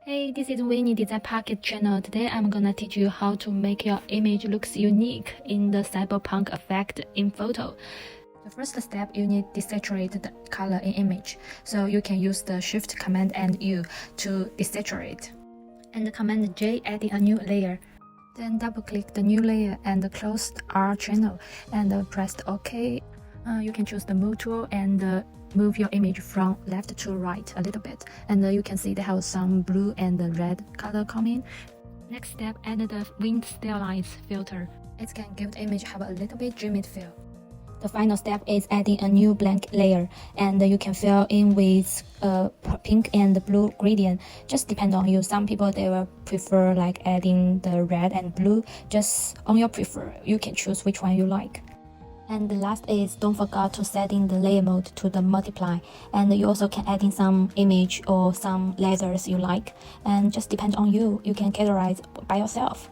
Hey, this is Winnie Design Pocket channel. Today I'm gonna teach you how to make your image looks unique in the cyberpunk effect in photo. The first step, you need to desaturate the color in image. So you can use the Shift Command and U to desaturate. And Command J adding a new layer. Then double click the new layer and close the R channel and press OK. You can choose the move tool and move your image from left to right a little bit, and you can see they have some blue and red color coming. Next step, add the wind stylize filter. It can give the image have a little bit dreamy feel. The final step is adding a new blank layer, and you can fill in with pink and blue gradient. Just depend on you. Some people they will prefer like adding the red and blue. Just on your prefer, you can choose which one you like. And the last is don't forget to set in the layer mode to the multiply, and you also can add in some image or some layers you like, and just depend on you. You can categorize by yourself.